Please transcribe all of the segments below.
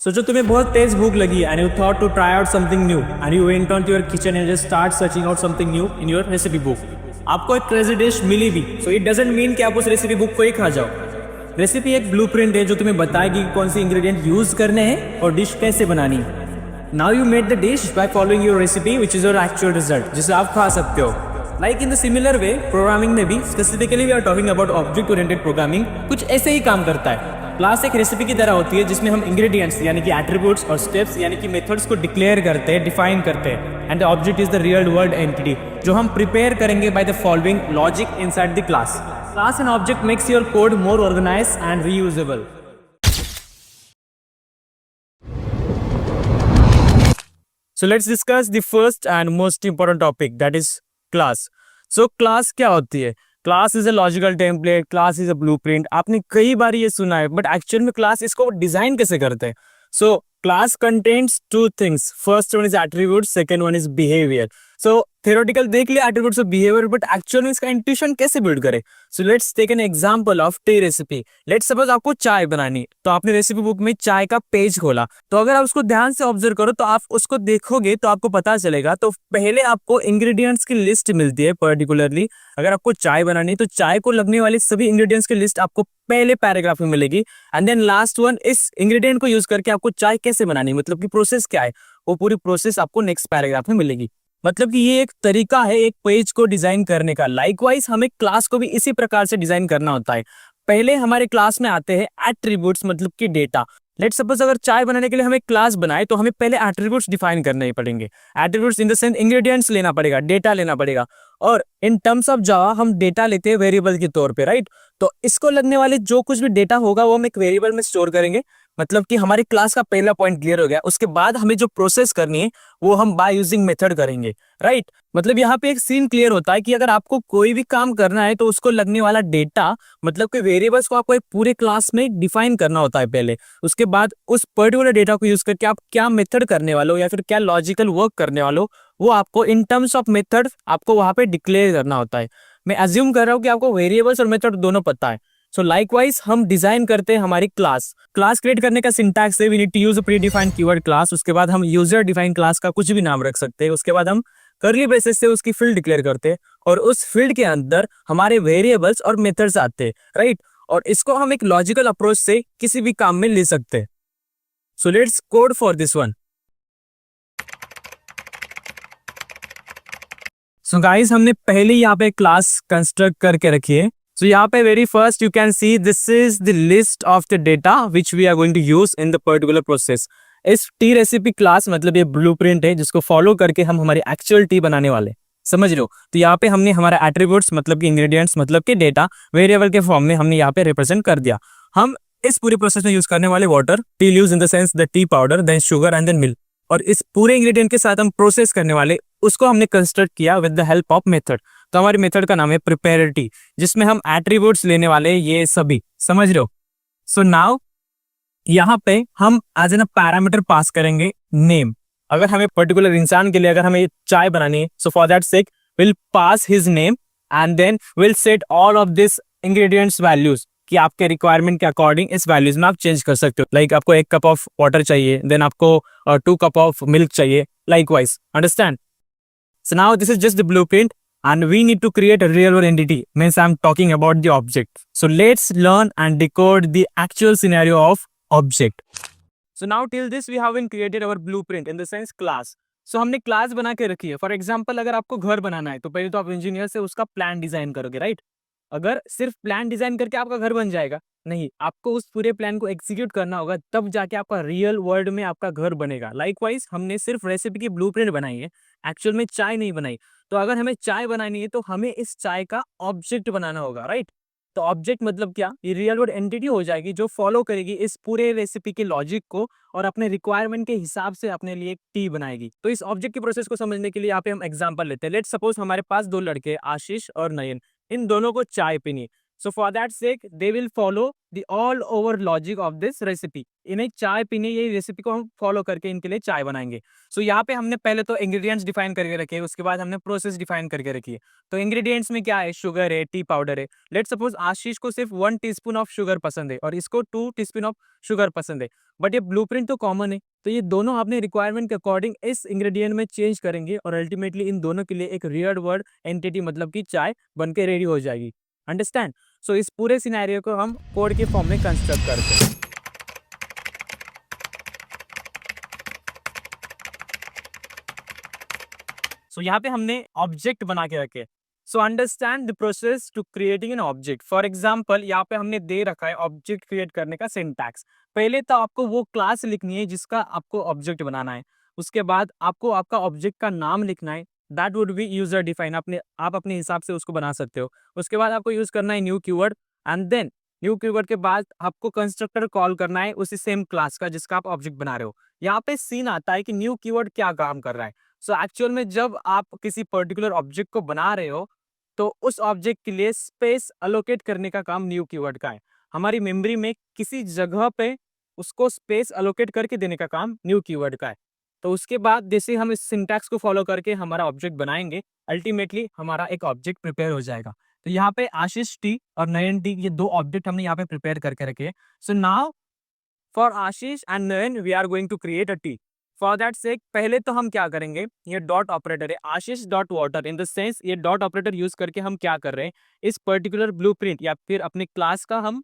सोचो तुम्हें बहुत तेज भूख लगी and you thought to try out something new and you went on to your kitchen and just start searching out something new in your recipe book. आपको एक crazy dish मिली भी, so it doesn't mean कि आप उस recipe book को ही खा जाओ। Recipe एक ब्लूप्रिंट है जो तुम्हें बताएगी कौन सी इंग्रेडिएंट यूज करने हैं और डिश कैसे बनानी है। Now you made the dish by following your recipe which is your actual result, जिसे आप खा सकते हो। Like in the similar way programming में भी, specifically we are talking about object oriented programming, कुछ ऐसे ही काम करता है। क्लास एक रेसिपी की तरह होती है जिसमें हम इंग्रेडिएंट्स यानी कि एट्रीब्यूट्स और स्टेप्स यानी कि मेथड्स को डिक्लेयर करते हैं, डिफाइन करते हैं। And the object is the real world entity जो हम प्रिपेयर करेंगे by the following logic inside the class. Class and object makes your code more organised and reusable. So let's discuss the first and most important topic, that is class. So class क्या होती है? Class is a logical template, class is a blueprint. आपने कई बार ये सुना है, but actual में class इसको डिजाइन कैसे करते हैं? So class contains two things, first one is attribute, second one is behaviour. So theoretical देख लिया एट्रीब्यूट्स और बिहेवियर, बट एक्चुअल में इसका इंट्यूशन कैसे बिल्ड करें? So let's take an example of tea recipe. Let's suppose आपको चाय बनानी, तो आपने रेसिपी बुक में चाय का पेज खोला, तो अगर आप उसको ध्यान से ऑब्जर्व करो तो आप उसको देखोगे तो आपको पता चलेगा। तो पहले आपको इंग्रेडिएंट्स की लिस्ट मिलती है पर्टिकुलरली। अगर आपको चाय बनानी है तो चाय को लगने वाले सभी इंग्रेडिएंट्स की लिस्ट आपको पहले पैराग्राफ में मिलेगी। एंड देन लास्ट वन, इस इंग्रेडिएंट को यूज करके आपको चाय कैसे बनानी है, मतलब कि प्रोसेस क्या है, वो पूरी प्रोसेस आपको नेक्स्ट पैराग्राफ में मिलेगी। मतलब कि ये एक तरीका है एक पेज को डिजाइन करने का। लाइकवाइज हमें क्लास को भी इसी प्रकार से डिजाइन करना होता है। पहले हमारे क्लास में आते हैं एट्रीब्यूट्स, मतलब कि डेटा। लेट्स सपोज अगर चाय बनाने के लिए हमें क्लास बनाए तो हमें पहले एट्रीब्यूट्स डिफाइन करने ही पड़ेंगे। Attributes in the sense ingredients लेना पड़ेगा, डेटा लेना पड़ेगा। और इन टर्म्स ऑफ जावा हम डेटा लेते हैं वेरिएबल के तौर पे, राइट। तो इसको लगने वाले जो कुछ भी डेटा होगा वो हम एक वेरिएबल में स्टोर करेंगे। मतलब कि हमारी क्लास का पहला पॉइंट क्लियर हो गया। उसके बाद हमें जो प्रोसेस करनी है वो हम बाय यूजिंग मेथड करेंगे, राइट। मतलब यहाँ पे एक सीन क्लियर होता है कि अगर आपको कोई भी काम करना है तो उसको लगने वाला डेटा, मतलब कि वेरिएबल्स को आपको एक पूरे क्लास में डिफाइन करना होता है पहले। उसके बाद उस पर्टिकुलर डेटा को यूज करके आप क्या मेथड करने वाले हो या फिर क्या लॉजिकल वर्क करने वाले हो, वो आपको इन टर्म्स ऑफ मेथड आपको वहां पे डिक्लेयर करना होता है। मैं अज्यूम कर रहा हूँ कि आपको वेरिएबल्स और मेथड दोनों पता है। सो लाइकवाइज हम डिजाइन करते हैं हमारी क्लास क्रिएट करने का सिंटैक्स है, we need to use a predefined keyword class. उसके बाद हम यूजर डिफाइंड क्लास का कुछ भी नाम रख सकते हैं। उसके बाद हम करली ब्रेसेस से उसकी फील्ड डिक्लेयर करते हैं और उस फील्ड के अंदर हमारे वेरिएबल्स और मेथड्स आते हैं, राइट। और इसको हम एक लॉजिकल अप्रोच से किसी भी काम में ले सकते हैं। So let's code for this one. So guys हमने पहले यहाँ पे क्लास कंस्ट्रक्ट करके रखी है। सो यहाँ पे very first you can see this is the list of the data which we are going to use in the particular process. इस टी रेसिपी क्लास मतलब ये ब्लूप्रिंट है जिसको फॉलो करके हम हमारी एक्चुअल टी बनाने वाले, समझ रहे हो। तो यहाँ पे हमने हमारा एट्रीब्यूट्स मतलब कि इंग्रेडिएंट्स मतलब कि डेटा वेरिएबल के फॉर्म में हमने यहाँ पे रिप्रेजेंट कर दिया। हम इस पूरे प्रोसेस में यूज करने वाले water, tea leaves in the sense the tea powder, then sugar and then milk. और इस पूरे इंग्रेडिएंट के साथ हम प्रोसेस करने वाले उसको हमने कंस्ट्रक्ट किया with the help of method. तो हमारी मेथड का नाम है प्रिपेरिटी, जिसमें हम एट्रीब्यूट्स लेने वाले ये सभी, समझ रहे हो। सो नाउ यहाँ पे हम एज एन पैरामीटर पास करेंगे नेम। अगर हमें पर्टिकुलर इंसान के लिए अगर हमें चाय बनानी है, so for that sake will pass his name and then will set all of this ingredients values कि आपके रिक्वायरमेंट के अकॉर्डिंग इस वैल्यूज में आप चेंज कर सकते हो। लाइक आपको 1 कप ऑफ वाटर चाहिए, देन आपको 2 कप ऑफ मिल्क चाहिए, likewise, understand. So now this is just the blueprint and we need to create a real world entity, means I'm talking about the object. So let's learn and decode the actual scenario of object. So now till this we haven't created our blueprint in the sense class. So हमने class बना के रखी है। For example अगर आपको घर बनाना है तो पहले तो आप इंजीनियर से उसका प्लान डिजाइन करोगे, राइट। अगर सिर्फ प्लान डिजाइन करके आपका घर बन जाएगा, नहीं, आपको उस पूरे प्लान को एग्जीक्यूट करना होगा, तब जाके आपका रियल वर्ल्ड में आपका घर बनेगा। लाइकवाइज हमने सिर्फ रेसिपी की ब्लूप्रिंट बनाई है, एक्चुअल में चाय नहीं बनाई। तो अगर हमें चाय बनानी है तो हमें इस चाय का ऑब्जेक्ट बनाना होगा, राइट। तो ऑब्जेक्ट मतलब क्या, ये रियल वर्ल्ड एंटिटी हो जाएगी जो फॉलो करेगी इस पूरे रेसिपी के लॉजिक को और अपने रिक्वायरमेंट के हिसाब से अपने लिए एक टी बनाएगी। तो इस ऑब्जेक्ट के प्रोसेस को समझने के लिए यहाँ पे हम एग्जांपल लेते हैं। लेट्स सपोज हमारे पास 2 लड़के आशीष और नयन, इन दोनों को चाय पीनी। So for that sake, they will follow the all over logic of this recipe. इन्हें चाय पीने ये रेसिपी को हम फॉलो करके इनके लिए चाय बनाएंगे. सो यहाँ पे हमने पहले तो इंग्रेडिएंट्स डिफाइन करके रखे, उसके बाद हमने प्रोसेस डिफाइन करके रखी है. तो इंग्रेडिएंट्स में क्या है, शुगर है, टी पाउडर है. लेट्स सपोज आशीष को सिर्फ 1 टीस्पून ऑफ शुगर पसंद है और इसको 2 टीस्पून ऑफ शुगर पसंद है, बट ये ब्लूप्रिंट तो कॉमन है. तो ये दोनों अपने रिक्वायरमेंट के अकॉर्डिंग इस इंग्रेडिएंट में चेंज करेंगे और अल्टीमेटली इन दोनों के लिए एक रियल वर्ड एंटिटी मतलब कि चाय बन के रेडी हो जाएगी. अंडरस्टैंड? सो इस पूरे सिनेरियो को हम कोड के फॉर्म में कंस्ट्रक्ट करते हैं. सो यहाँ पे हमने ऑब्जेक्ट बना के रखे. So understand the process to creating an object. For example यहाँ पे हमने दे रखा है ऑब्जेक्ट क्रिएट करने का सिंटैक्स. पहले तो आपको वो क्लास लिखनी है जिसका आपको ऑब्जेक्ट बनाना है. उसके बाद आपको आपका ऑब्जेक्ट का नाम लिखना है. That would be user define. आप अपने हिसाब से उसको बना सकते हो. उसके बाद आपको यूज करना है new keyword and then new keyword के बाद आपको कंस्ट्रक्टर कॉल करना है उसी सेम क्लास का जिसका आप ऑब्जेक्ट बना रहे हो. यहाँ पे सीन आता है कि न्यू कीवर्ड क्या काम कर रहा है. सो एक्चुअल में जब आप किसी पर्टिकुलर ऑब्जेक्ट को बना रहे हो तो उस ऑब्जेक्ट के लिए स्पेस अलोकेट करने का काम न्यू कीवर्ड का है. हमारी मेमोरी में किसी जगह पे उसको स्पेस अलोकेट करके देने का काम न्यू कीवर्ड का है. तो उसके बाद जैसे हम इस सिंटैक्स को फॉलो करके हमारा ऑब्जेक्ट बनाएंगे, अल्टीमेटली हमारा एक ऑब्जेक्ट प्रिपेयर हो जाएगा. तो यहाँ पे आशीष टी और नयन टी ये दो ऑब्जेक्ट हमने यहाँ पे प्रिपेयर करके रखे. So now for Ashish and Nayan we are going to create a T. For that sake पहले तो हम क्या करेंगे, ये डॉट ऑपरेटर है Ashish dot water. In the sense ये डॉट ऑपरेटर यूज करके हम क्या कर रहे हैं, इस पर्टिकुलर ब्लूप्रिंट या फिर अपने क्लास का हम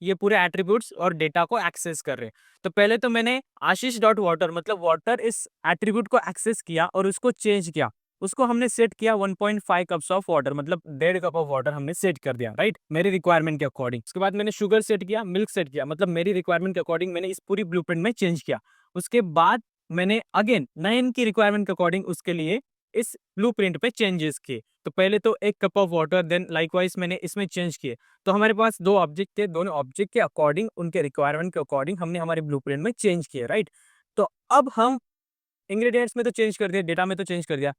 ये पूरे एट्रीब्यूट्स और डेटा को एक्सेस कर रहे हैं. तो पहले तो मैंने आशीष डॉट वाटर मतलब वाटर इस एट्रीब्यूट को एक्सेस किया और उसको चेंज किया. उसको हमने सेट किया 1.5 कप्स ऑफ वाटर मतलब 1.5 कप ऑफ वाटर हमने सेट कर दिया, राइट, मेरी रिक्वायरमेंट के अकॉर्डिंग. उसके बाद मैंने शुगर सेट किया, मिल्क सेट किया, मतलब मेरी रिक्वायरमेंट के अकॉर्डिंग मैंने इस पूरी ब्लूप्रिंट में चेंज किया. उसके बाद मैंने अगेन नयन की रिक्वायरमेंट के अकॉर्डिंग उसके लिए इस ब्लूप्रिंट पे चेंजेस किए. तो पहले तो 1 cup of water, then likewise मैंने इसमें चेंज किए. तो हमारे पास दो ऑब्जेक्ट थे, दोनों ऑब्जेक्ट के अकॉर्डिंग उनके रिक्वायरमेंट के अकॉर्डिंग हमने हमारे ब्लूप्रिंट में चेंज किए, राइट. तो अब हम इंग्रेडिएंट्स में तो चेंज कर दिया, डेटा में तो चेंज कर दिया.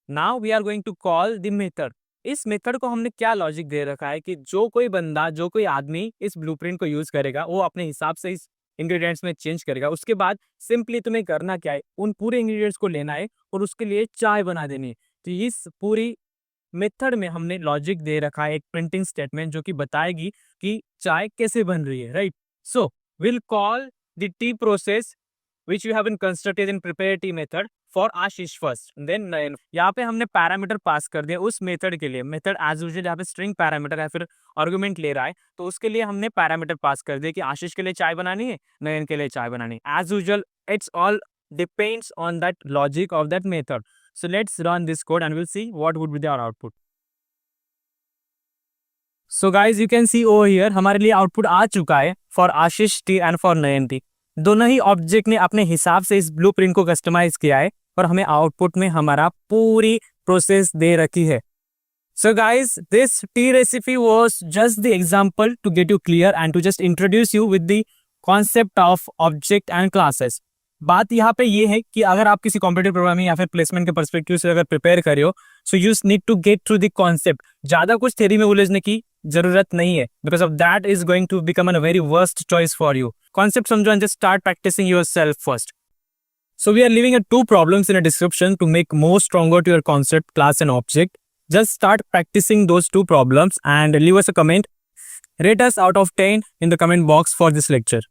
Now we are going to call the method. इस मेथड को हमने क्या लॉजिक दे रखा है कि जो कोई बंदा, जो कोई आदमी इस ब्लूप्रिंट को यूज करेगा वो अपने हिसाब से इस इंग्रेडिएंट्स में चेंज करेगा. उसके बाद सिंपली तुम्हें करना क्या है, उन पूरे इंग्रेडिएंट्स को लेना है और उसके लिए चाय बना देनी है. तो इस पूरी मेथड में हमने लॉजिक दे रखा है एक प्रिंटिंग स्टेटमेंट जो कि बताएगी कि चाय कैसे बन रही है, right. So will call the T process which you have been constructed in prepare tea method for Ashish first, then Nayan. यहाँ पे हमने पैरामीटर पास कर दिया उस मेथड के लिए. मेथड एज यूजुअल यहाँ पे स्ट्रिंग पैरामीटर है, फिर आर्गुमेंट ले रहा है, तो उसके लिए हमने पैरामीटर पास कर दिया कि आशीष के लिए चाय बनानी है, नयन के लिए चाय बनानी है. As usual it's all depends on that logic of that method. So let's run this code and will see what would be their output. So guys you can see over here हमारे लिए output आ चुका है for Ashish tea and for Nayan tea. दोनों ही object ने अपने हिसाब से इस ब्लूप्रिंट को कस्टमाइज किया है और हमें आउटपुट में हमारा पूरी प्रोसेस दे रखी है. So guys this tea recipe was just the example to get you clear and to just introduce you with the concept of object and classes. बात यहाँ पे ये है कि अगर आप किसी कॉम्पिटिटिव प्रोग्रामिंग या फिर प्लेसमेंट के पर्सपेक्टिव से अगर प्रिपेयर कर रहे हो, so you need to get through the concept. ज्यादा कुछ थ्योरी में उलझने की जरूरत नहीं है, because of that is going to become a very worst choice for you. Concept समझो and just start practicing yourself first. So we are leaving 2 problems in a description to make more stronger to your concept, class and object. Just start practicing those 2 problems and leave us a comment. Rate us out of 10 in the comment box for this lecture.